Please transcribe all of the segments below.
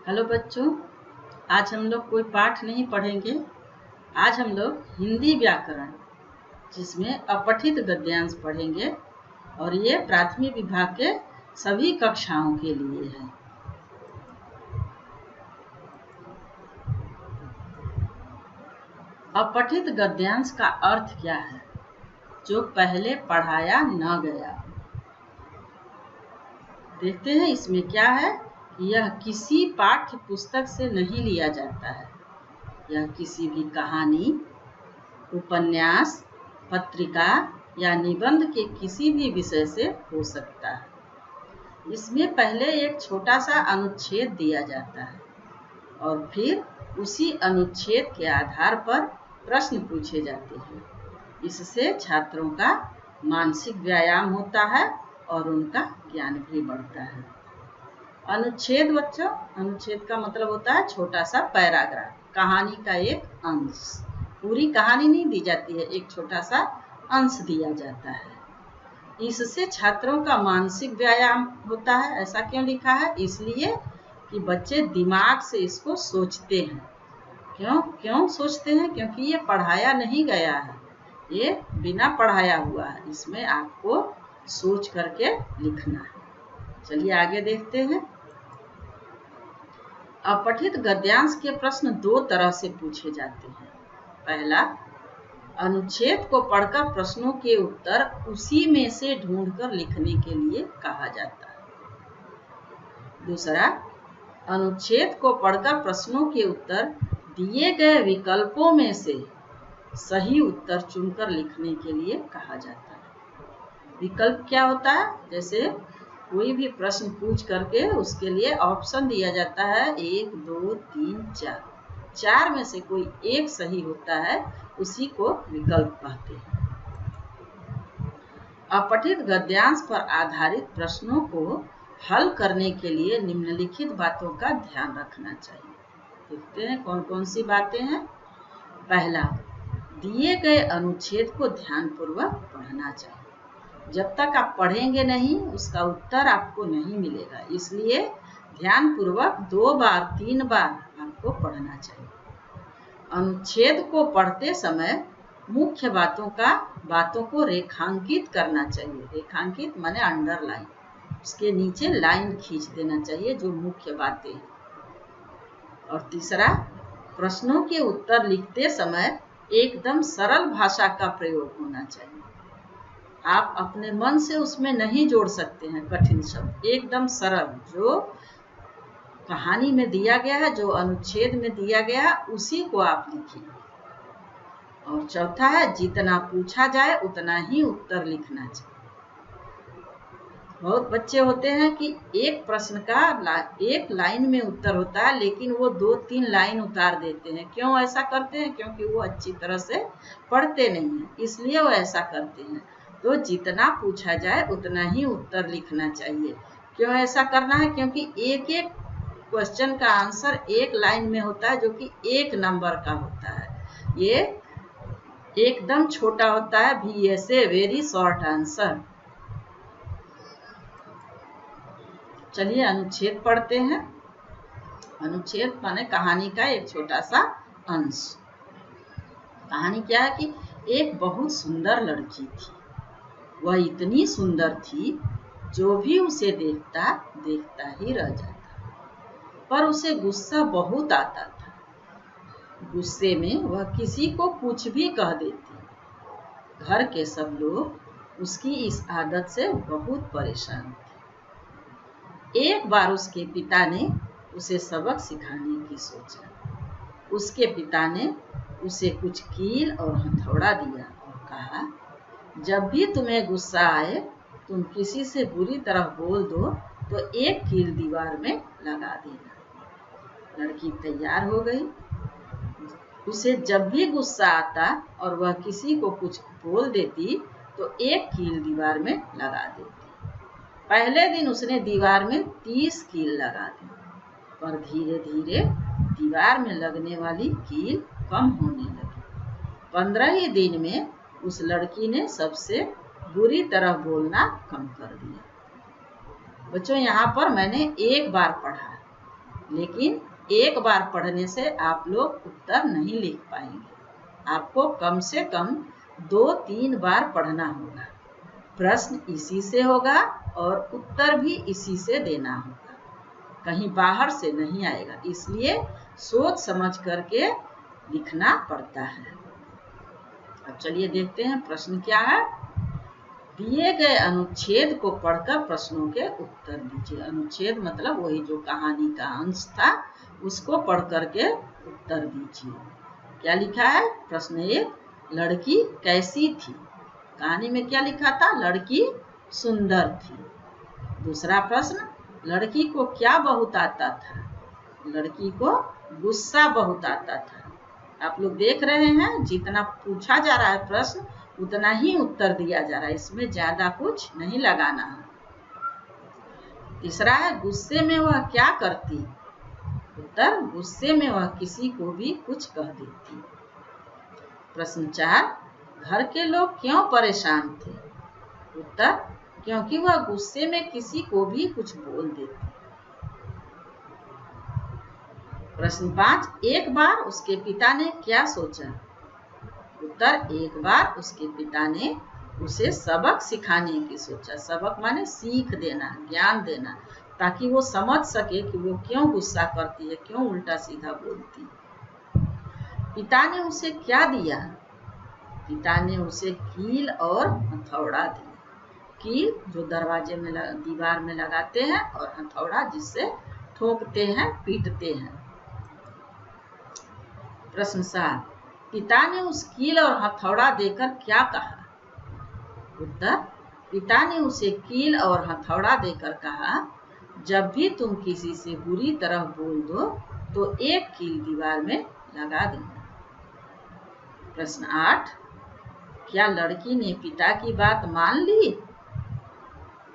Hello बच्चों, आज हम लोग कोई पाठ नहीं पढ़ेंगे। आज हम लोग हिंदी व्याकरण जिसमें अपठित गद्यांश पढ़ेंगे और ये प्राथमिक विभाग के सभी कक्षाओं के लिए है। अपठित गद्यांश का अर्थ क्या है? जो पहले पढ़ाया न गया। देखते हैं इसमें क्या है। यह किसी पाठ्य पुस्तक से नहीं लिया जाता है। यह किसी भी कहानी, उपन्यास, पत्रिका या निबंध के किसी भी विषय से हो सकता है। इसमें पहले एक छोटा सा अनुच्छेद दिया जाता है और फिर उसी अनुच्छेद के आधार पर प्रश्न पूछे जाते हैं। इससे छात्रों का मानसिक व्यायाम होता है और उनका ज्ञान भी बढ़ता है। अनुच्छेद बच्चों, अनुच्छेद का मतलब होता है छोटा सा पैराग्राफ, कहानी का एक अंश। पूरी कहानी नहीं दी जाती है, एक छोटा सा अंश दिया जाता है। इससे छात्रों का मानसिक व्यायाम होता है। ऐसा क्यों लिखा है? इसलिए कि बच्चे दिमाग से इसको सोचते हैं। क्यों सोचते हैं? क्योंकि ये पढ़ाया नहीं गया है, ये बिना पढ़ाया हुआ है। इसमें आपको सोच करके लिखना है। चलिए आगे देखते हैं। अपठित गद्यांश के प्रश्न दो तरह से पूछे जाते हैं। पहला, अनुच्छेद को पढ़कर प्रश्नों के उत्तर उसी में से ढूंढकर लिखने के लिए कहा जाता है। दूसरा, अनुच्छेद को पढ़कर प्रश्नों के उत्तर दिए गए विकल्पों में से सही उत्तर चुनकर लिखने के लिए कहा जाता है। विकल्प क्या होता है? जैसे कोई भी प्रश्न पूछ करके उसके लिए ऑप्शन दिया जाता है 1, 2, 3, 4। 4 में से कोई एक सही होता है, उसी को विकल्प कहते हैं। अपठित गद्यांश पर आधारित प्रश्नों को हल करने के लिए निम्नलिखित बातों का ध्यान रखना चाहिए। देखते हैं कौन कौन सी बातें हैं। पहला, दिए गए अनुच्छेद को ध्यानपूर्वक पढ़ना चाहिए। जब तक आप पढ़ेंगे नहीं, उसका उत्तर आपको नहीं मिलेगा। इसलिए ध्यानपूर्वक 2 बार 3 बार आपको पढ़ना चाहिए। अनुच्छेद को पढ़ते समय मुख्य बातों को रेखांकित करना चाहिए। रेखांकित माने अंडरलाइन, उसके नीचे लाइन खींच देना चाहिए जो मुख्य बातें हैं। और तीसरा, प्रश्नों के उत्तर लिखते समय एकदम सरल भाषा का प्रयोग होना चाहिए। आप अपने मन से उसमें नहीं जोड़ सकते हैं कठिन शब्द। एकदम सरल, जो कहानी में दिया गया है, जो अनुच्छेद में दिया गया, उसी को आप लिखिए। और चौथा है, जितना पूछा जाए उतना ही उत्तर लिखना चाहिए। बहुत बच्चे होते हैं कि एक प्रश्न का एक लाइन में उत्तर होता है, लेकिन वो 2-3 लाइन उतार देते हैं। क्यों ऐसा करते हैं? क्योंकि वो अच्छी तरह से पढ़ते नहीं हैं, इसलिए वो ऐसा करते हैं। तो जितना पूछा जाए उतना ही उत्तर लिखना चाहिए। क्यों ऐसा करना है? क्योंकि एक एक क्वेश्चन का आंसर एक लाइन में होता है, जो कि 1 नंबर का होता है। ये एकदम छोटा होता है, VSA वेरी शॉर्ट आंसर। चलिए अनुच्छेद पढ़ते हैं। अनुच्छेद माने कहानी का एक छोटा सा अंश। कहानी क्या है कि एक बहुत सुंदर लड़की थी। वह इतनी सुंदर थी, जो भी उसे देखता ही रह जाता। पर उसे गुस्सा बहुत आता था। गुस्से में वह किसी को कुछ भी कह देती। घर के सब लोग उसकी इस आदत से बहुत परेशान थे। एक बार उसके पिता ने उसे सबक सिखाने की सोचा। उसके पिता ने उसे कुछ कील और हथौड़ा दिया और कहा, जब भी तुम्हें गुस्सा आए, तुम किसी से बुरी तरह बोल दो तो एक कील दीवार में लगा देना। लड़की तैयार हो गई। उसे जब भी गुस्सा आता और वह किसी को कुछ बोल देती तो एक कील दीवार में लगा देती। पहले दिन उसने दीवार में 30 कील लगा दी, पर धीरे धीरे दीवार में लगने वाली कील कम होने लगी। 15 ही दिन में उस लड़की ने सबसे बुरी तरह बोलना कम कर दिया। बच्चों, यहाँ पर मैंने एक बार पढ़ा, लेकिन एक बार पढ़ने से आप लोग उत्तर नहीं लिख पाएंगे। आपको कम से कम 2-3 बार पढ़ना होगा। प्रश्न इसी से होगा और उत्तर भी इसी से देना होगा, कहीं बाहर से नहीं आएगा। इसलिए सोच समझ करके लिखना पड़ता है। अब चलिए देखते हैं प्रश्न क्या है। दिए गए अनुच्छेद को पढ़कर प्रश्नों के उत्तर दीजिए। अनुच्छेद मतलब वही जो कहानी का अंश था, उसको पढ़ करके उत्तर दीजिए। क्या लिखा है? प्रश्न 1, लड़की कैसी थी? कहानी में क्या लिखा था? लड़की सुंदर थी। दूसरा प्रश्न, लड़की को क्या बहुत आता था? लड़की को गुस्सा बहुत आता था। आप लोग देख रहे हैं, जितना पूछा जा रहा है प्रश्न उतना ही उत्तर दिया जा रहा है, इसमें ज्यादा कुछ नहीं लगाना है। तीसरा है, गुस्से में वह क्या करती? उत्तर, गुस्से में वह किसी को भी कुछ कह देती। प्रश्न 4, घर के लोग क्यों परेशान थे? उत्तर, क्योंकि वह गुस्से में किसी को भी कुछ बोल देती। प्रश्न 5, एक बार उसके पिता ने क्या सोचा? उत्तर, एक बार उसके पिता ने उसे सबक सिखाने की सोचा। सबक माने सीख देना, ज्ञान देना, ताकि वो समझ सके कि वो क्यों गुस्सा करती है, क्यों उल्टा सीधा बोलती। पिता ने उसे क्या दिया? पिता ने उसे कील और हथौड़ा दिया। कील जो दरवाजे में दीवार में लगाते हैं, और हथौड़ा जिससे ठोकते हैं, पीटते हैं। प्रश्न 7, पिता ने उस कील और हथौड़ा देकर क्या कहा? उत्तर, पिता ने उसे कील और हथौड़ा देकर कहा, जब भी तुम किसी से बुरी तरह बोल दो तो एक कील दीवार में लगा देना। प्रश्न 8, क्या लड़की ने पिता की बात मान ली?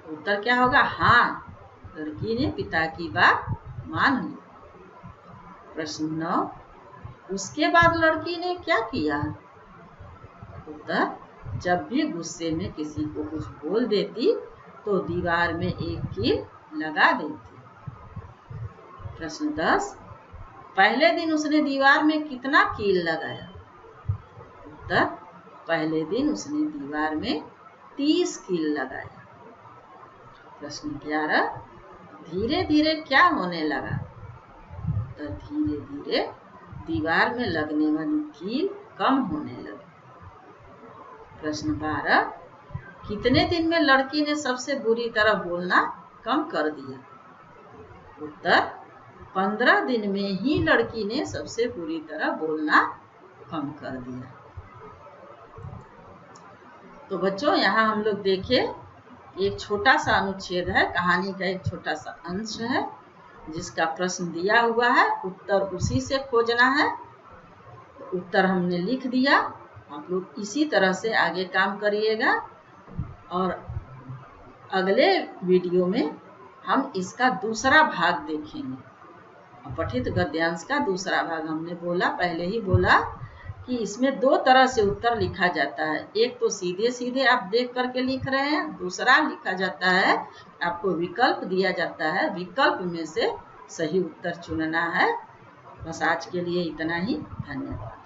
उत्तर क्या होगा? हाँ, लड़की ने पिता की बात मान ली। प्रश्न 9, उसके बाद लड़की ने क्या किया? उत्तर, जब भी गुस्से में किसी को कुछ बोल देती तो दीवार में एक कील लगा देती। प्रश्न 10, पहले दिन उसने दीवार में कितना कील लगाया? उत्तर, पहले दिन उसने दीवार में 30 कील लगाया। प्रश्न 11, धीरे धीरे क्या होने लगा? उत्तर, धीरे धीरे दीवार में लगने वाली कील कम होने लगी। प्रश्न 12, कितने दिन में लड़की ने सबसे बुरी तरह बोलना कम कर दिया? उत्तर, 15 दिन में ही लड़की ने सबसे बुरी तरह बोलना कम कर दिया। तो बच्चों, यहाँ हम लोग देखे एक छोटा सा अनुच्छेद है, कहानी का एक छोटा सा अंश है, जिसका प्रश्न दिया हुआ है, उत्तर उसी से खोजना है। उत्तर हमने लिख दिया। आप लोग इसी तरह से आगे काम करिएगा, और अगले वीडियो में हम इसका दूसरा भाग देखेंगे। पठित गद्यांश का दूसरा भाग हमने पहले ही बोला कि इसमें 2 तरह से उत्तर लिखा जाता है। एक तो सीधे सीधे आप देख करके लिख रहे हैं, दूसरा लिखा जाता है, आपको विकल्प दिया जाता है, विकल्प में से सही उत्तर चुनना है। बस आज के लिए इतना ही। धन्यवाद।